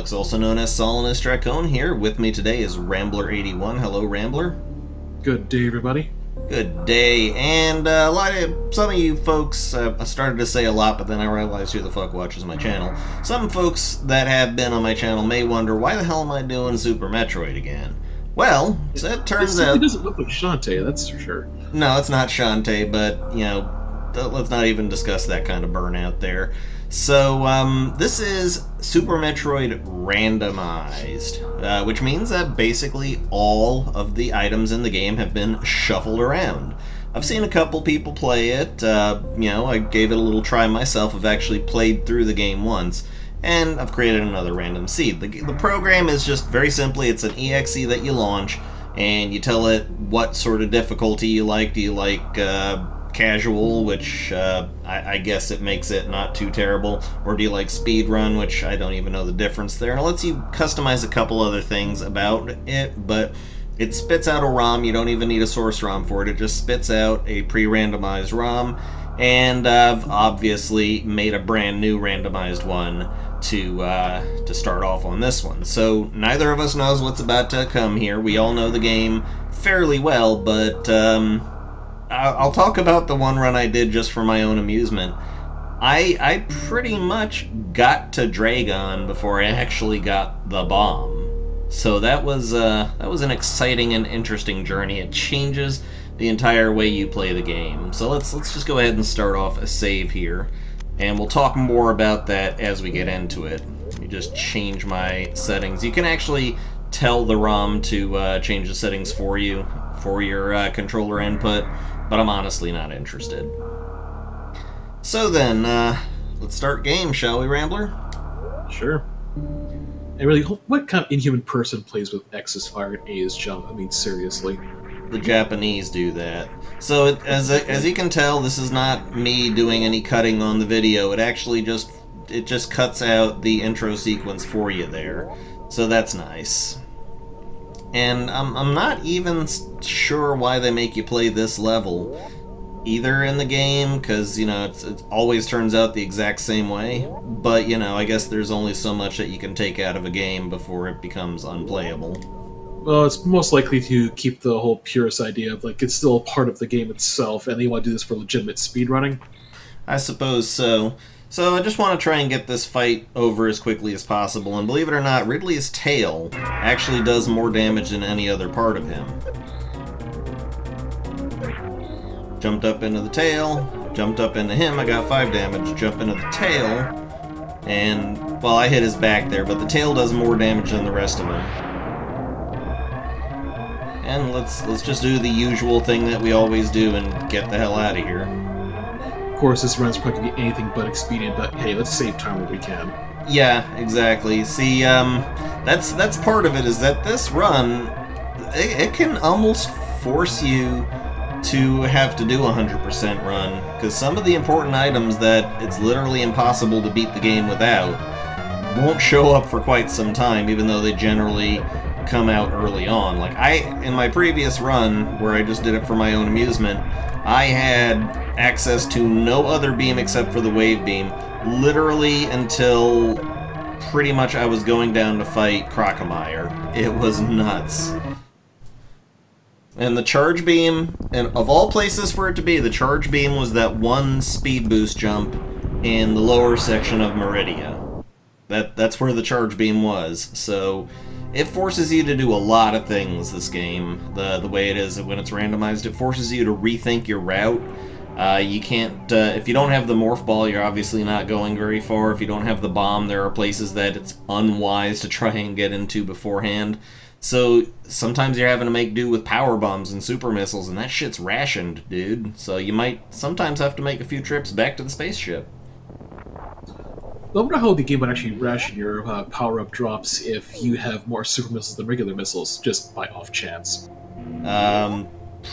Alex, also known as Solinus Dracone, here. With me today is Rambler81. Hello, Rambler. Good day, everybody. Good day. And some of you folks, I started to say a lot, but then I realized who the fuck watches my channel. Some folks that have been on my channel may wonder, why the hell am I doing Super Metroid again? Well, it turns out... It doesn't look like Shantae, that's for sure. No, it's not Shantae, but, you know, let's not even discuss that kind of burnout there. So, this is Super Metroid Randomized, which means that basically all of the items in the game have been shuffled around. I've seen a couple people play it, you know, I gave it a little try myself. I've actually played through the game once, and I've created another random seed. The program is just very simply, it's an EXE that you launch, and you tell it what sort of difficulty you like. Do you like, casual, which I guess it makes it not too terrible, or do you like speedrun, which I don't even know the difference there. And it lets you customize a couple other things about it, but it spits out a ROM. You don't even need a source ROM for it. It just spits out a pre-randomized ROM, and I've obviously made a brand new randomized one to start off on this one. So neither of us knows what's about to come here. We all know the game fairly well, but I'll talk about the one run I did just for my own amusement. I pretty much got to Dragon before I actually got the bomb. So that was an exciting and interesting journey. It changes the entire way you play the game. So let's just go ahead and start off a save here, and we'll talk more about that as we get into it. Let me just change my settings. You can actually tell the ROM to change the settings for you for your controller input, but I'm honestly not interested. So then, let's start game, shall we, Rambler? Sure. And really, what kind of inhuman person plays with X is fire and A is jump? I mean, seriously. The Japanese do that. So, as you can tell, this is not me doing any cutting on the video. It actually just cuts out the intro sequence for you there. So that's nice. And I'm not even sure why they make you play this level either in the game, because, you know, it always turns out the exact same way. But, you know, I guess there's only so much that you can take out of a game before it becomes unplayable. Well, it's most likely to keep the whole purist idea of, like, it's still a part of the game itself, and they want to do this for legitimate speedrunning. I suppose so. So I just want to try and get this fight over as quickly as possible, and believe it or not, Ridley's tail actually does more damage than any other part of him. Jumped up into the tail, jumped up into him, I got 5 damage, jump into the tail, and, well, I hit his back there, but the tail does more damage than the rest of him. And let's just do the usual thing that we always do and get the hell out of here. Of course, this run's probably going to be anything but expedient, but hey, let's save time where we can. Yeah, exactly. See, that's part of it, is that this run, it can almost force you to have to do a 100% run, because some of the important items that it's literally impossible to beat the game without won't show up for quite some time, even though they generally come out early on. Like, in my previous run, where I just did it for my own amusement, I had access to no other beam except for the wave beam, literally until pretty much I was going down to fight Crocomire. It was nuts. And the charge beam, and of all places for it to be, the charge beam was that one speed boost jump in the lower section of Meridia. That's where the charge beam was. So it forces you to do a lot of things, this game, the way it is when it's randomized. It forces you to rethink your route. You can't, if you don't have the morph ball, you're obviously not going very far. If you don't have the bomb, there are places that it's unwise to try and get into beforehand. So sometimes you're having to make do with power bombs and super missiles, and that shit's rationed, dude. So you might sometimes have to make a few trips back to the spaceship. I wonder how the game would actually ration your power-up drops if you have more super missiles than regular missiles, just by off chance.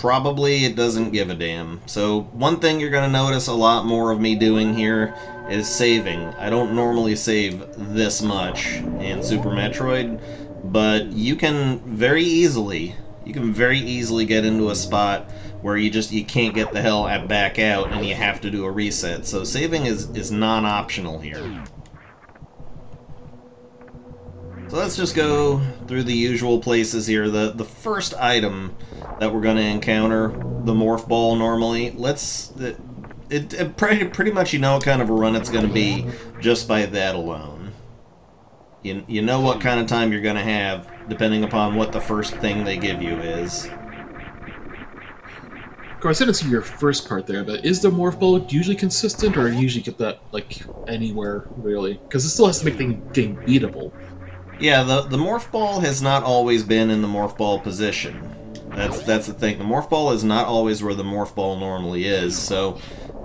Probably it doesn't give a damn. So one thing you're going to notice a lot more of me doing here is saving. I don't normally save this much in Super Metroid, but you can very easily get into a spot where you can't get the hell back out and you have to do a reset. So saving is non-optional here. So let's just go through the usual places here. The first item that we're going to encounter, the morph ball normally, pretty much you know what kind of a run it's going to be just by that alone. You know what kind of time you're going to have depending upon what the first thing they give you is. Of course, I didn't see your first part there, but is the morph ball usually consistent, or you usually get that like anywhere really? Because it still has to make the game beatable. Yeah, the morph ball has not always been in the morph ball position. That's the thing. The morph ball is not always where the morph ball normally is, so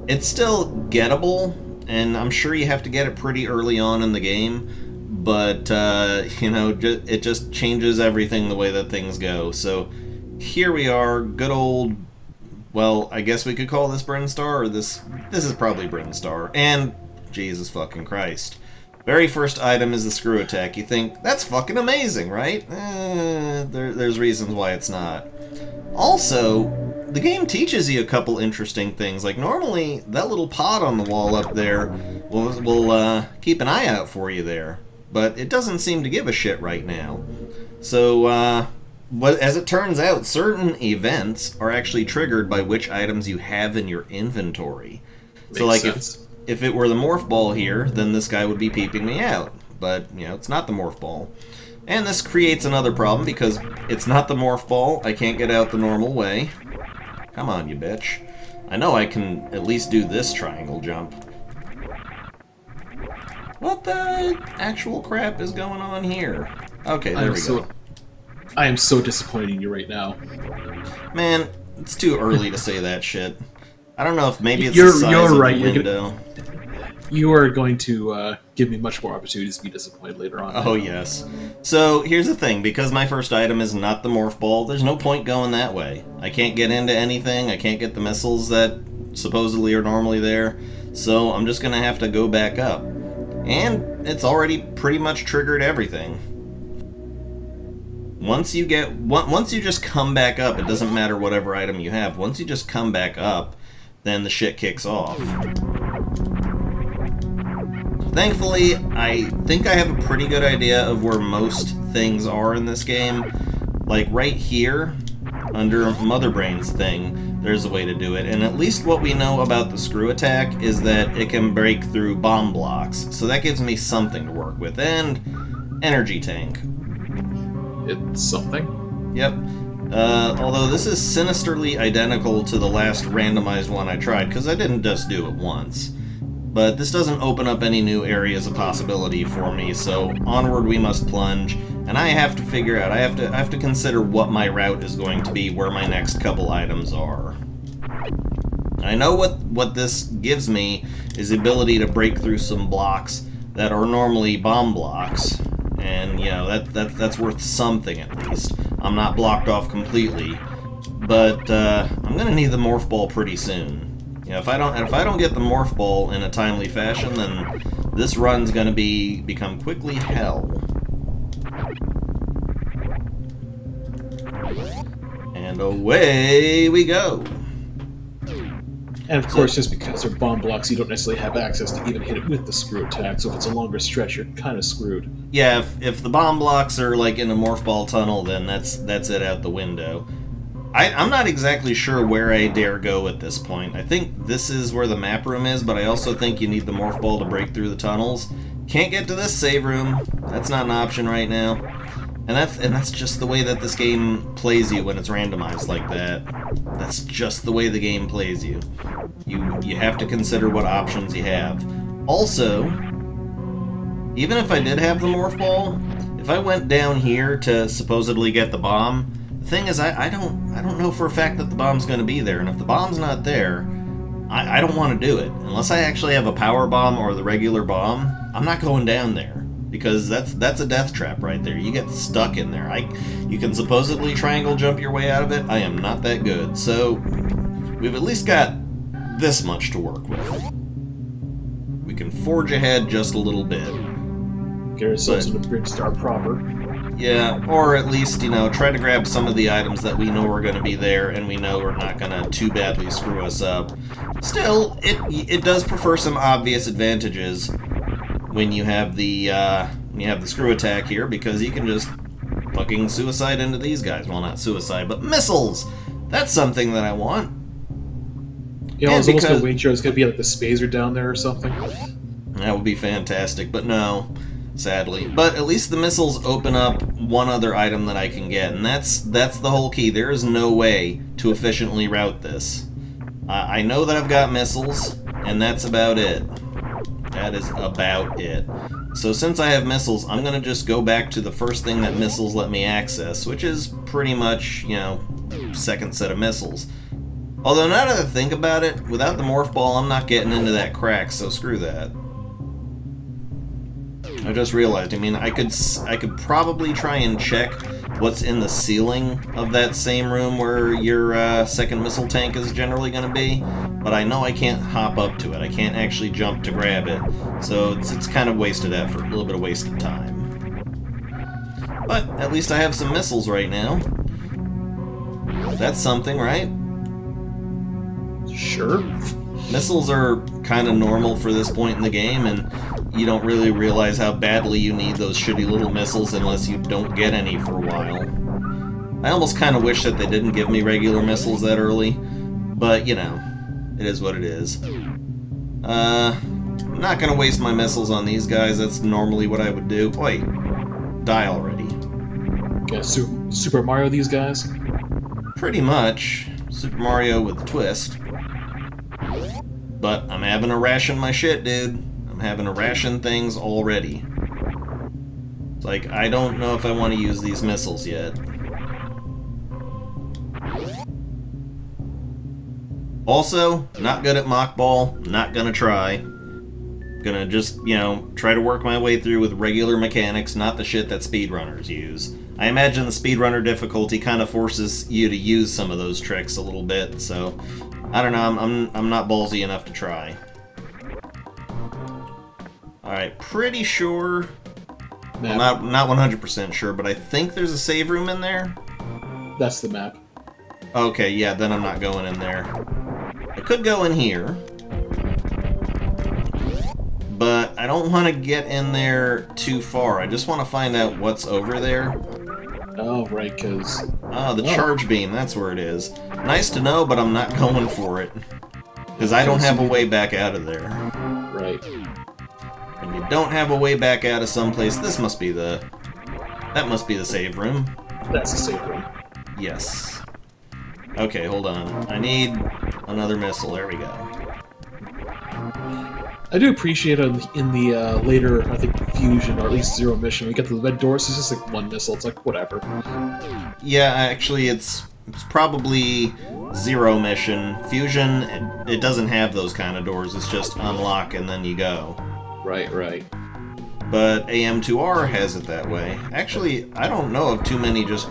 it's still gettable, and I'm sure you have to get it pretty early on in the game. But you know, it just changes everything the way that things go. So here we are, good old. Well, I guess we could call this Brinstar, or this is probably Brinstar. And, Jesus fucking Christ. Very first item is the screw attack. You think, that's fucking amazing, right? There's reasons why it's not. Also, the game teaches you a couple interesting things. Like, normally, that little pot on the wall up there will keep an eye out for you there. But it doesn't seem to give a shit right now. So, but as it turns out, certain events are actually triggered by which items you have in your inventory. So, like, if it were the morph ball here, then this guy would be peeping me out. But, you know, it's not the morph ball. And this creates another problem, because it's not the morph ball. I can't get out the normal way. Come on, you bitch. I know I can at least do this triangle jump. What the actual crap is going on here? Okay, there we go. I am so disappointed in you right now. Man, it's too early to say that shit. I don't know if maybe it's the size of the window. You are going to give me much more opportunities to be disappointed later on. Oh, yes. So, here's the thing. Because my first item is not the morph ball, there's no point going that way. I can't get into anything. I can't get the missiles that supposedly are normally there. So, I'm just going to have to go back up. And it's already pretty much triggered everything. Once you just come back up, it doesn't matter whatever item you have. Once you just come back up, then the shit kicks off. Thankfully, I think I have a pretty good idea of where most things are in this game. Like right here, under Mother Brain's thing, there's a way to do it. And at least what we know about the screw attack is that it can break through bomb blocks. So that gives me something to work with. And energy tank. It's something. Yep. Although this is sinisterly identical to the last randomized one I tried, because I didn't just do it once. But this doesn't open up any new areas of possibility for me, so onward we must plunge. And I have to figure out, I have to consider what my route is going to be, where my next couple items are. I know what this gives me is the ability to break through some blocks that are normally bomb blocks. And, you know, that's worth something at least. I'm not blocked off completely, but I'm gonna need the morph ball pretty soon. You know, if I don't get the morph ball in a timely fashion, then this run's gonna become quickly hell. And away we go. And of course, just because they're bomb blocks, you don't necessarily have access to even hit it with the screw attack, so if it's a longer stretch, you're kind of screwed. Yeah, if the bomb blocks are like in a morph ball tunnel, then that's it out the window. I'm not exactly sure where I dare go at this point. I think this is where the map room is, but I also think you need the morph ball to break through the tunnels. Can't get to this save room. That's not an option right now. And that's just the way that this game plays you when it's randomized like that. That's just the way the game plays you. You have to consider what options you have. Also, even if I did have the morph ball, if I went down here to supposedly get the bomb, the thing is I don't know for a fact that the bomb's going to be there, and if the bomb's not there, I don't want to do it. Unless I actually have a power bomb or the regular bomb, I'm not going down there. Because that's a death trap right there. You get stuck in there. You can supposedly triangle jump your way out of it. I am not that good. So we've at least got this much to work with. We can forge ahead just a little bit. Get ourselves into Brinstar proper. Yeah, or at least, you know, try to grab some of the items that we know are going to be there and we know are not going to too badly screw us up. Still, it does prefer some obvious advantages when you have the you have the screw attack here because you can just fucking suicide into these guys. Well, not suicide, but missiles! That's something that I want. You know, I was almost going to wait sure it's going to be like the Spazer down there or something. That would be fantastic, but no, sadly. But at least the missiles open up one other item that I can get, and that's the whole key. There is no way to efficiently route this. I know that I've got missiles, and that's about it. That is about it. So since I have missiles, I'm going to just go back to the first thing that missiles let me access, which is pretty much, you know, second set of missiles. Although now that I think about it, without the morph ball, I'm not getting into that crack, so screw that. I just realized, I mean, I could probably try and check what's in the ceiling of that same room where your second missile tank is generally going to be, but I know I can't hop up to it. I can't actually jump to grab it, so it's kind of wasted effort, a little bit of wasted time. But at least I have some missiles right now. That's something, right? Sure. Missiles are kind of normal for this point in the game, and you don't really realize how badly you need those shitty little missiles unless you don't get any for a while. I almost kind of wish that they didn't give me regular missiles that early, but, you know, it is what it is. I'm not going to waste my missiles on these guys. That's normally what I would do. Wait, die already. Yeah, Super Mario these guys? Pretty much. Super Mario with a twist. But I'm having to ration my shit, dude. I'm having to ration things already. It's like, I don't know if I want to use these missiles yet. Also, not good at mock ball, not gonna try. Gonna just, you know, try to work my way through with regular mechanics, not the shit that speedrunners use. I imagine the speedrunner difficulty kind of forces you to use some of those tricks a little bit, so I don't know, I'm not ballsy enough to try. Alright, pretty sure, well, not 100% sure, but I think there's a save room in there? That's the map. Okay, yeah, then I'm not going in there. I could go in here, but I don't want to get in there too far. I just want to find out what's over there. Oh, right, because... Oh, the charge beam, that's where it is. Nice to know, but I'm not going for it. Because I don't have a way back out of there. Right. When you don't have a way back out of someplace, this must be the... That must be the save room. That's the save room. Yes. Okay, hold on. I need another missile. There we go. I do appreciate it in the later, I think, Fusion, or at least Zero mission, we get the red doors, it's just like one missile, it's like, whatever. Yeah, actually, it's probably Zero mission. Fusion, it doesn't have those kind of doors, it's just unlock and then you go. Right, right. But AM2R has it that way. Actually, I don't know of too many just...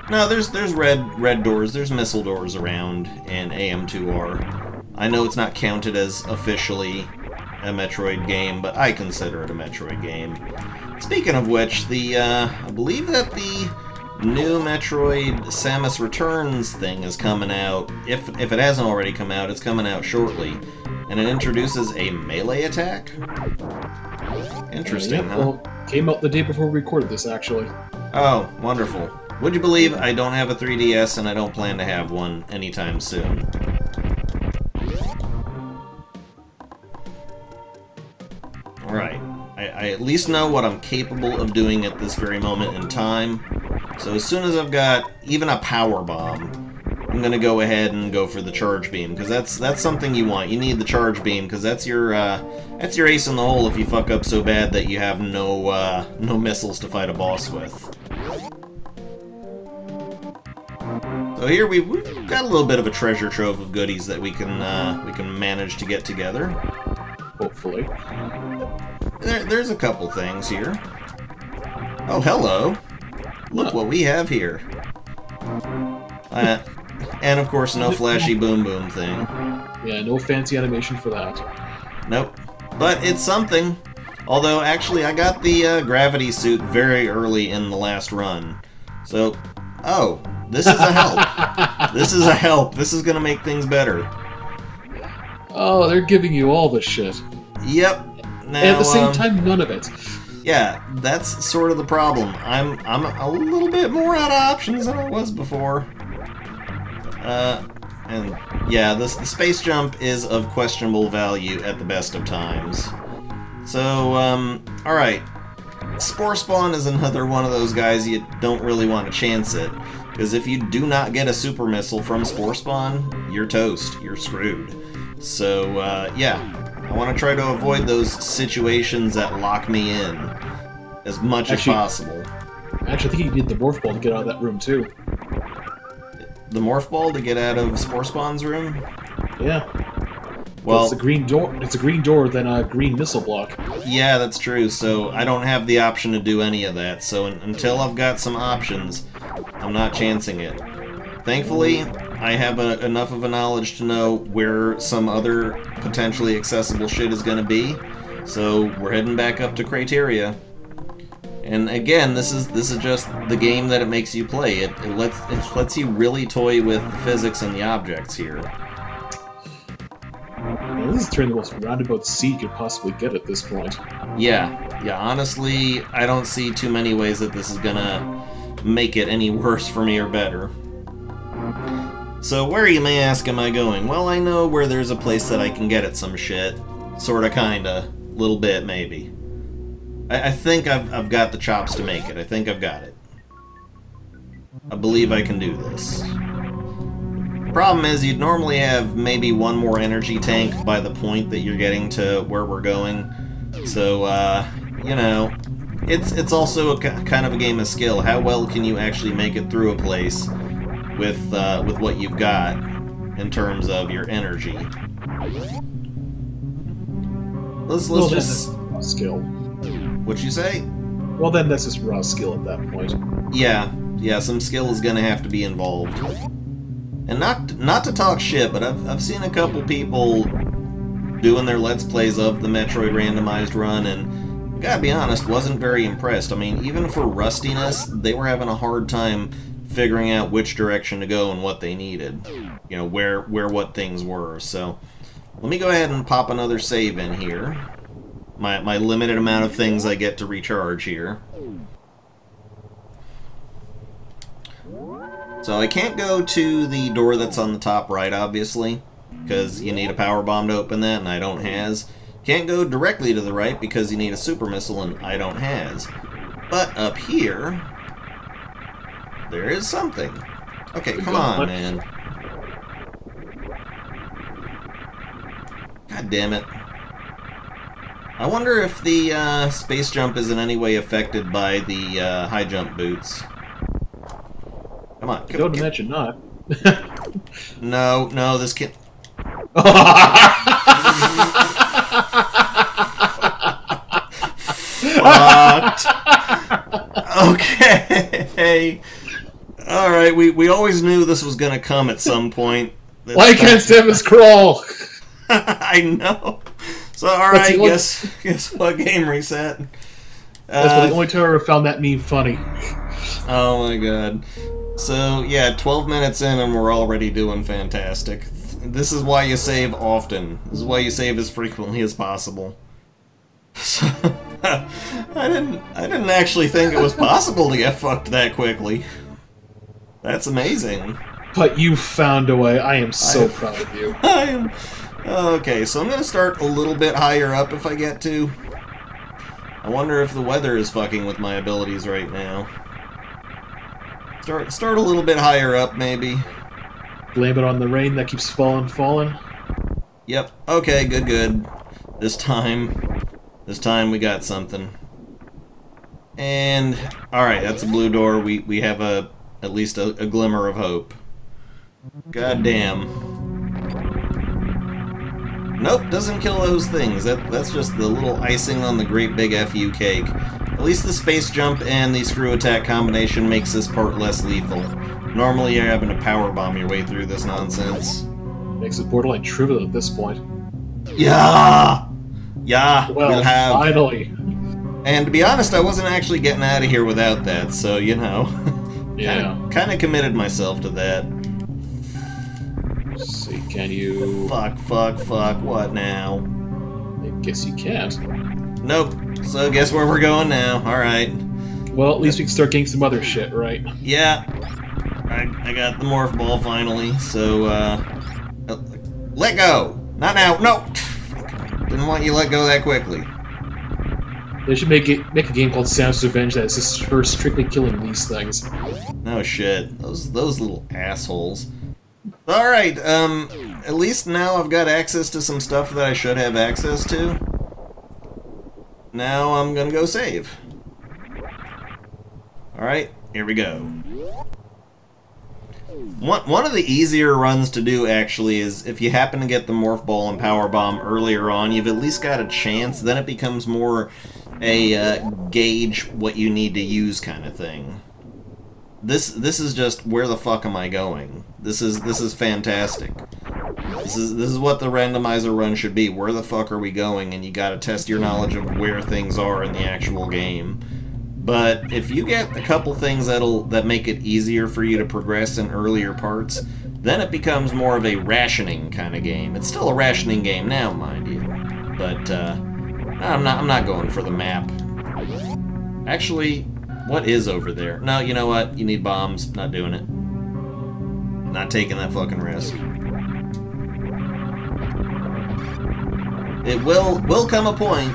No, there's red doors, there's missile doors around in AM2R. I know it's not counted as officially a Metroid game, but I consider it a Metroid game. Speaking of which, I believe that the new Metroid Samus Returns thing is coming out. If it hasn't already come out, it's coming out shortly. And it introduces a melee attack? Interesting, yeah, huh? Well, came out the day before we recorded this, actually. Oh, wonderful. Would you believe I don't have a 3DS and I don't plan to have one anytime soon? Alright, I at least know what I'm capable of doing at this very moment in time. So as soon as I've got even a power bomb, I'm gonna go ahead and go for the charge beam, because that's something you want. You need the charge beam, because that's your ace in the hole if you fuck up so bad that you have no missiles to fight a boss with. So here we've got a little bit of a treasure trove of goodies that we can manage to get together. Hopefully. There's a couple things here. Oh, hello. Look what we have here. And of course, no flashy boom boom thing. Yeah, no fancy animation for that. Nope. But it's something. Although, actually, I got the gravity suit very early in the last run. So, oh, this is a help. This is a help. This is going to make things better. Oh, they're giving you all the shit. Yep. Now, And at the same time, none of it. Yeah, that's sort of the problem. I'm a little bit more out of options than I was before. And yeah, the space jump is of questionable value at the best of times. So, alright. Spore Spawn is another one of those guys you don't really want to chance it. Because if you do not get a super missile from Spore Spawn, you're toast. You're screwed. So, yeah. I want to try to avoid those situations that lock me in as much as possible. Actually, I think you need the Morph Ball to get out of that room, too. The Morph Ball to get out of Spore Spawn's room? Yeah. Well, it's a green door. It's a green door, then a green missile block. Yeah, that's true. So I don't have the option to do any of that. So until I've got some options, I'm not chancing it. Thankfully, I have enough of a knowledge to know where some other potentially accessible shit is going to be. So we're heading back up to Criteria. And again, this is just the game that it makes you play. It lets you really toy with the physics and the objects here. Well, this is turning the most roundabout seat you could possibly get at this point. Yeah, honestly, I don't see too many ways that this is gonna make it any worse for me or better. So where, you may ask, am I going? Well, I know where there's a place that I can get at some shit. Sorta, kinda. Little bit, maybe. I think I've got the chops to make it. I think I've got it. I believe I can do this. Problem is, you'd normally have maybe one more energy tank by the point that you're getting to where we're going. So, you know, it's also kind of a game of skill. How well can you actually make it through a place with what you've got in terms of your energy? Let's just skill. What you say? Well, then that's just raw skill at that point. Yeah, some skill is gonna have to be involved. And not to talk shit, but I've seen a couple people doing their Let's Plays of the Metroid randomized run, and gotta be honest, wasn't very impressed. I mean, even for rustiness, they were having a hard time figuring out which direction to go and what they needed. You know, where what things were. So, let me go ahead and pop another save in here. My limited amount of things I get to recharge here. So I can't go to the door that's on the top right, obviously, because you need a power bomb to open that, and I don't has. Can't go directly to the right because you need a super missile, and I don't has. But up here, there is something. Okay, come on, man. God damn it. I wonder if the space jump is in any way affected by the high jump boots. Come on. I don't imagine not. No, this can't. Fucked. Okay. Alright, we always knew this was gonna come at some point. Why can't Samus crawl? I know. So, alright, guess what, game reset. That's the only time I ever found that meme funny. Oh my god. So, yeah, 12 minutes in and we're already doing fantastic. This is why you save often. This is why you save as frequently as possible. So, I didn't actually think it was possible to get fucked that quickly. That's amazing. But you found a way. I am so proud of you. I am. Okay, so I'm gonna start a little bit higher up if I get to. I wonder if the weather is fucking with my abilities right now. Start a little bit higher up, maybe. Blame it on the rain that keeps falling. Yep. Okay, good. This time we got something. And alright, that's a blue door. We have at least a glimmer of hope. God damn. Nope, doesn't kill those things. That's just the little icing on the great big FU cake. At least the space jump and the screw attack combination makes this part less lethal. Normally you're having to power bomb your way through this nonsense. Makes it borderline trivial at this point. Yeah! Yeah, well, we'll have. Finally. And to be honest, I wasn't actually getting out of here without that, so, you know. Yeah. Kind of committed myself to that. Let's see, can you... Fuck, what now? I guess you can't. Nope. So guess where we're going now. Alright. Well, at least we can start getting some other shit, right? Yeah. I got the morph ball finally, so, let go! Not now! No! Didn't want you to let go that quickly. They should make a game called Sam's Revenge that is just her strictly killing these things. No shit. Those little assholes. Alright, at least now I've got access to some stuff that I should have access to. Now I'm gonna go save. Alright, here we go. One of the easier runs to do, actually, is if you happen to get the Morph Ball and Power Bomb earlier on, you've at least got a chance. Then it becomes more a gauge what you need to use kind of thing. This is just, where the fuck am I going? This is fantastic. This is what the randomizer run should be. Where the fuck are we going? And you gotta test your knowledge of where things are in the actual game. But if you get a couple things that make it easier for you to progress in earlier parts, then it becomes more of a rationing kind of game. It's still a rationing game now, mind you. But I'm not going for the map. Actually, what is over there? No, you know what? You need bombs. Not doing it. Not taking that fucking risk. It will come a point.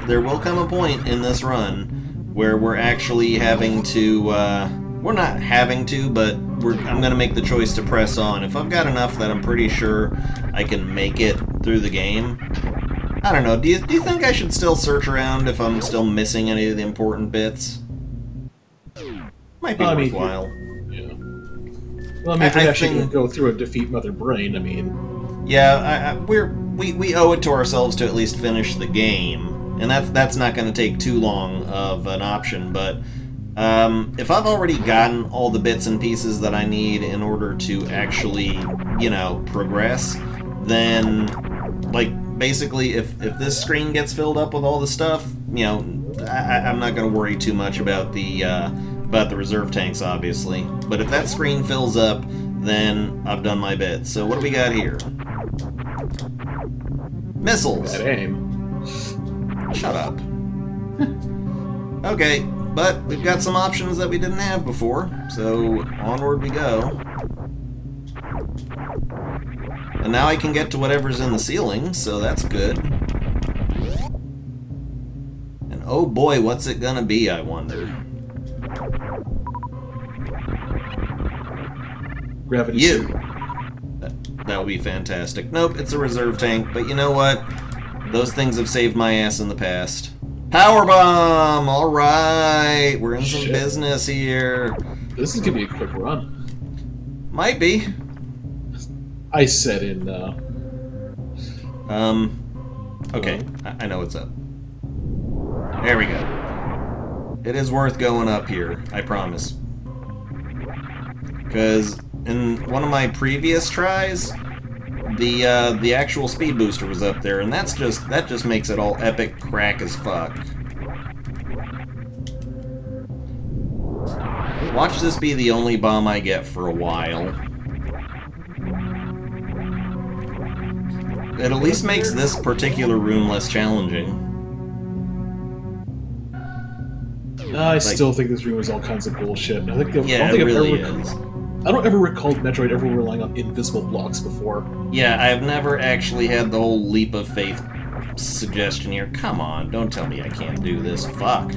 There will come a point in this run where we're actually having to, we're not having to, but I'm going to make the choice to press on. If I've got enough that I'm pretty sure I can make it through the game. I don't know, do you think I should still search around if I'm still missing any of the important bits? Might be worthwhile. Yeah. Well, I mean, if we actually go through and defeat Mother Brain, I mean... Yeah, we owe it to ourselves to at least finish the game. And that's not going to take too long of an option, but if I've already gotten all the bits and pieces that I need in order to actually, you know, progress, then, like, basically, if this screen gets filled up with all the stuff, you know, I'm not going to worry too much about the reserve tanks, obviously. But if that screen fills up, then I've done my bit. So what do we got here? Missiles. Bad aim. Shut up. Okay, but we've got some options that we didn't have before, so onward we go. And now I can get to whatever's in the ceiling, so that's good. And oh boy, what's it gonna be, I wonder? Gravity suit. That would be fantastic. Nope, it's a reserve tank, but you know what? Those things have saved my ass in the past. Power bomb! Alright, we're in some business here. This is gonna be a quick run. Might be. I said in, okay, I know what's up. There we go. It is worth going up here, I promise. Because in one of my previous tries, the actual speed booster was up there, and that just makes it all epic crack as fuck. Watch this be the only bomb I get for a while. It at least makes this particular room less challenging. I still think this room is all kinds of bullshit. I think I don't ever recall Metroid ever relying on invisible blocks before. Yeah, I've never actually had the whole leap of faith suggestion here. Come on, don't tell me I can't do this. Fuck.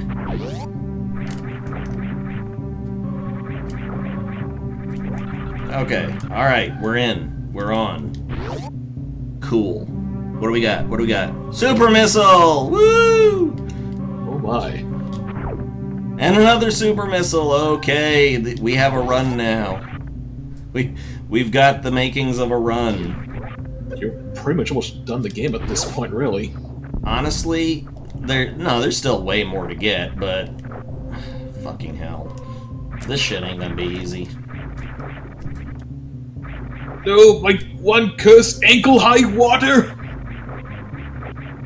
Okay, alright, we're in. We're on. Cool. What do we got? What do we got? Super Missile! Woo! Oh my. And another Super Missile! Okay, we have a run now. We've got the makings of a run. You're pretty much almost done the game at this point, really. Honestly, there's still way more to get, but fucking hell. This shit ain't gonna be easy. No, my one cursed ankle-high water!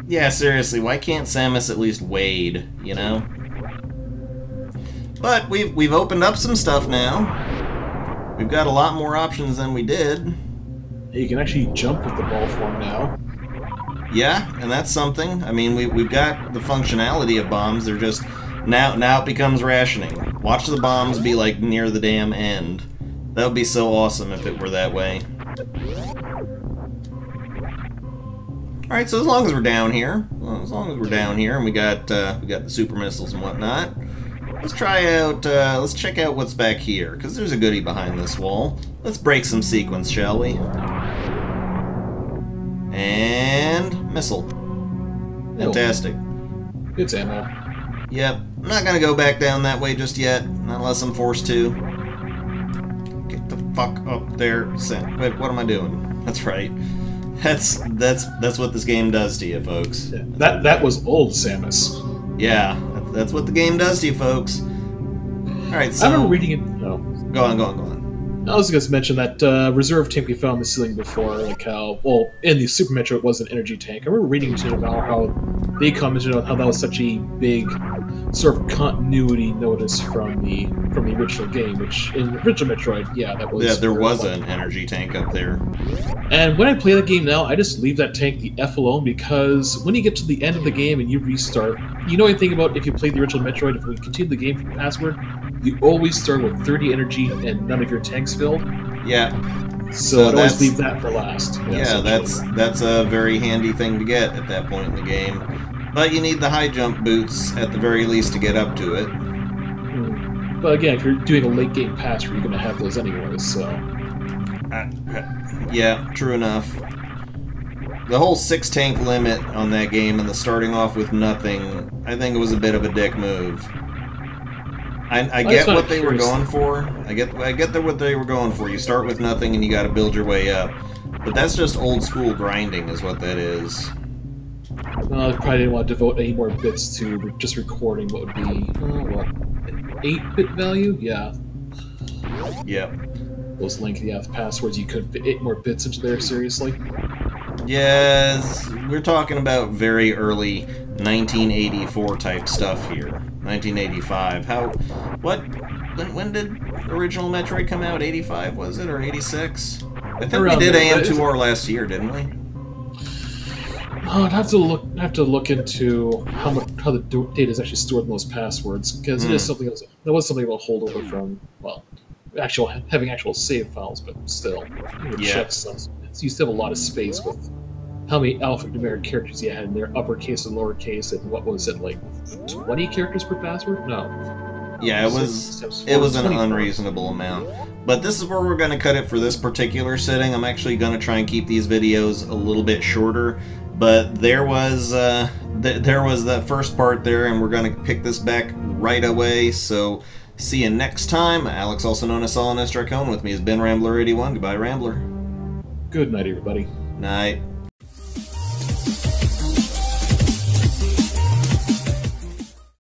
Yeah, seriously, why can't Samus at least wade, you know? But we've opened up some stuff now. We've got a lot more options than we did. You can actually jump with the ball form now. Yeah, and that's something. I mean, we've got the functionality of bombs. They're just now it becomes rationing. Watch the bombs be like near the damn end. That would be so awesome if it were that way. All right, so as long as we're down here, and we got the super missiles and whatnot, let's try out. Let's check out what's back here, because there's a goodie behind this wall. Let's break some sequence, shall we? And missile. Fantastic. It's ammo. Yep. I'm not gonna go back down that way just yet, not unless I'm forced to. Get the fuck up there, Sam. Wait, what am I doing? That's right. That's what this game does to you, folks. Yeah, that was old Samus. Yeah, that's what the game does to you, folks. All right, so I remember reading it. Oh. Go on. I was going to mention that reserve tank we found in the ceiling before, like how, well, in the Super Metroid it was an energy tank. I remember reading about how they commented on how that was such a big sort of continuity notice from the original game, which in the original Metroid, yeah, that was... Yeah, there was an energy tank up there. And when I play that game now, I just leave that tank the F alone, because when you get to the end of the game and you restart, you know anything about if you played the original Metroid, if we continue the game from password, you always start with 30 energy and none of your tanks filled. Yeah. So I'd always leave that for last. Yeah, that's a very handy thing to get at that point in the game. But you need the high jump boots at the very least to get up to it. But again, if you're doing a late game pass, you're going to have those anyways, so... yeah, true enough. The whole 6 tank limit on that game and the starting off with nothing, I think it was a bit of a dick move. I get what they were going for. I get what they were going for. You start with nothing and you got to build your way up. But that's just old school grinding, is what that is. I probably didn't want to devote any more bits to just recording what would be, what, an 8-bit value? Yeah. Yep. Those lengthy ass passwords, you could fit 8 more bits into there, seriously? Yes, we're talking about very early 1984 type stuff here. 1985. When did original Metroid come out? 85 was it, or 86? I think Around we did there, AM2R last year, didn't we? Oh, I'd have to look into how the data is actually stored in those passwords, because it is something else. There was something about holdover from, well, having actual save files, but still, check some. You still have a lot of space with how many alphanumeric characters you had in there, uppercase and lowercase, and what was it, like 20 characters per password? No. Yeah, it was an unreasonable amount. But this is where we're going to cut it for this particular sitting. I'm actually going to try and keep these videos a little bit shorter. But there was that first part there, and we're going to pick this back right away. So see you next time. Alex, also known as Solonus Dracone, with me has been Rambler81. Goodbye, Rambler. Good night, everybody. Night.